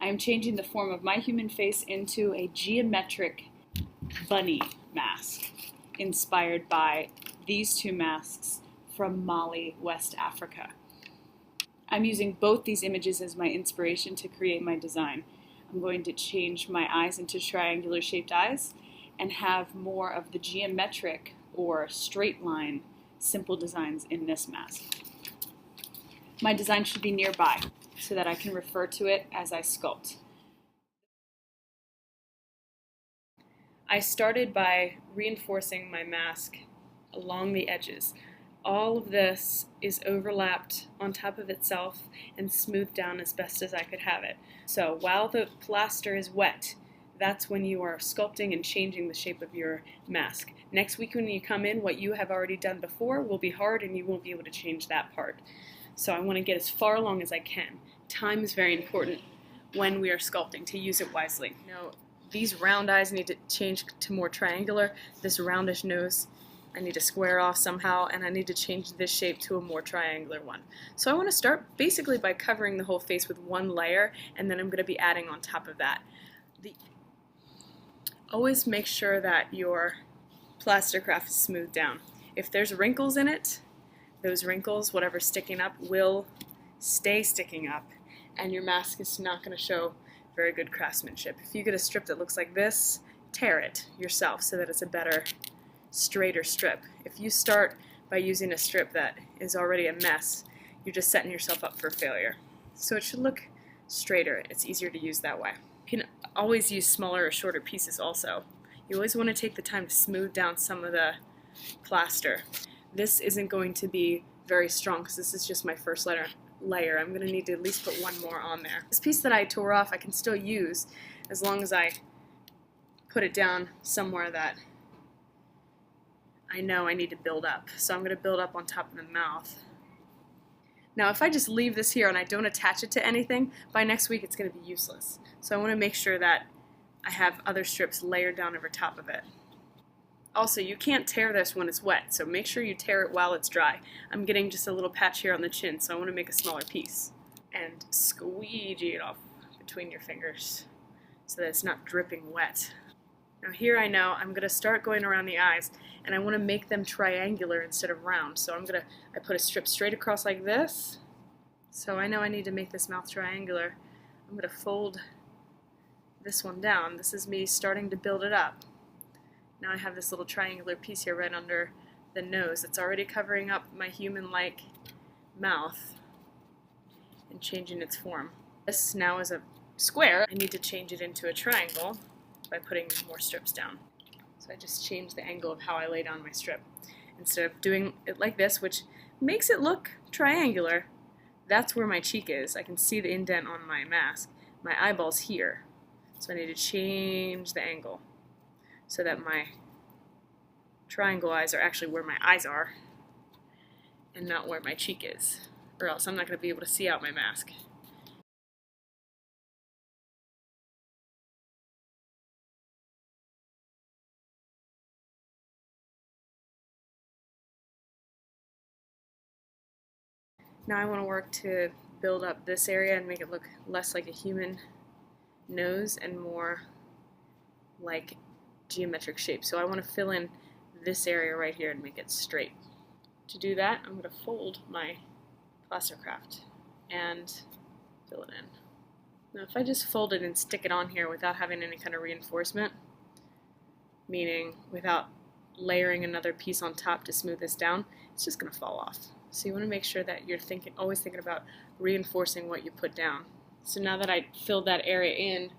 I am changing the form of my human face into a geometric bunny mask inspired by these two masks from Mali, West Africa. I'm using both these images as my inspiration to create my design. I'm going to change my eyes into triangular shaped eyes and have more of the geometric or straight line simple designs in this mask. My design should be nearby so that I can refer to it as I sculpt. I started by reinforcing my mask along the edges. All of this is overlapped on top of itself and smoothed down as best as I could have it. So while the plaster is wet, that's when you are sculpting and changing the shape of your mask. Next week when you come in, what you have already done before will be hard and you won't be able to change that part. So I want to get as far along as I can. Time is very important when we are sculpting, to use it wisely. Now, these round eyes need to change to more triangular. This roundish nose I need to square off somehow, and I need to change this shape to a more triangular one. So I want to start basically by covering the whole face with one layer, and then I'm going to be adding on top of that. Always make sure that your plaster craft is smoothed down. If there's wrinkles in it, those wrinkles, whatever's sticking up, will stay sticking up, and your mask is not going to show very good craftsmanship. If you get a strip that looks like this, tear it yourself so that it's a better, straighter strip. If you start by using a strip that is already a mess, you're just setting yourself up for failure. So it should look straighter. It's easier to use that way. You can always use smaller or shorter pieces also. You always want to take the time to smooth down some of the plaster. This isn't going to be very strong because this is just my first layer. I'm going to need to at least put one more on there. This piece that I tore off I can still use as long as I put it down somewhere that I know I need to build up. So I'm going to build up on top of the mouth. Now if I just leave this here and I don't attach it to anything, by next week it's going to be useless. So I want to make sure that I have other strips layered down over top of it. Also, you can't tear this when it's wet, so make sure you tear it while it's dry. I'm getting just a little patch here on the chin, so I want to make a smaller piece. And squeegee it off between your fingers so that it's not dripping wet. Now here I know I'm going to start going around the eyes, and I want to make them triangular instead of round. So I put a strip straight across like this. So I know I need to make this mouth triangular. I'm going to fold this one down. This is me starting to build it up. Now I have this little triangular piece here right under the nose. It's already covering up my human-like mouth and changing its form. This now is a square. I need to change it into a triangle by putting more strips down. So I just changed the angle of how I lay down my strip. Instead of doing it like this, which makes it look triangular, that's where my cheek is. I can see the indent on my mask. My eyeball's here. So I need to change the angle so that my triangle eyes are actually where my eyes are and not where my cheek is, or else I'm not going to be able to see out my mask. Now I want to work to build up this area and make it look less like a human nose and more like geometric shape. So I want to fill in this area right here and make it straight. To do that, I'm going to fold my plaster craft and fill it in. Now if I just fold it and stick it on here without having any kind of reinforcement, meaning without layering another piece on top to smooth this down, it's just going to fall off. So you want to make sure that you're always thinking about reinforcing what you put down. So now that I filled that area in,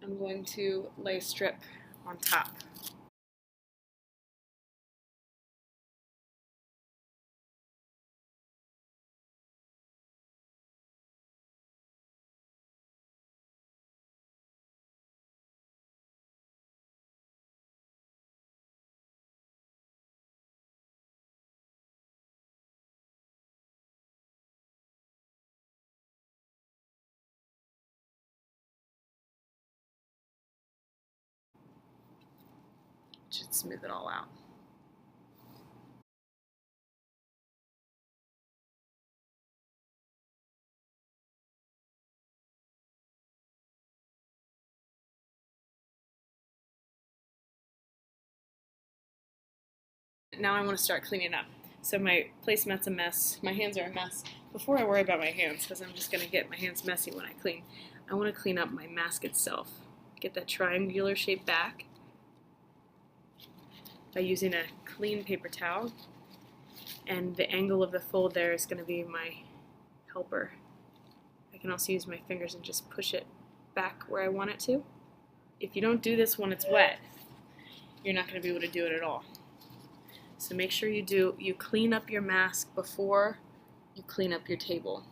I'm going to lay a strip on top. Should smooth it all out. Now I want to start cleaning up. So my placemat's a mess. My hands are a mess. Before I worry about my hands, because I'm just going to get my hands messy when I clean, I want to clean up my mask itself. Get that triangular shape back by using a clean paper towel. And the angle of the fold there is going to be my helper. I can also use my fingers and just push it back where I want it to. If you don't do this when it's wet, you're not going to be able to do it at all. So make sure you clean up your mask before you clean up your table.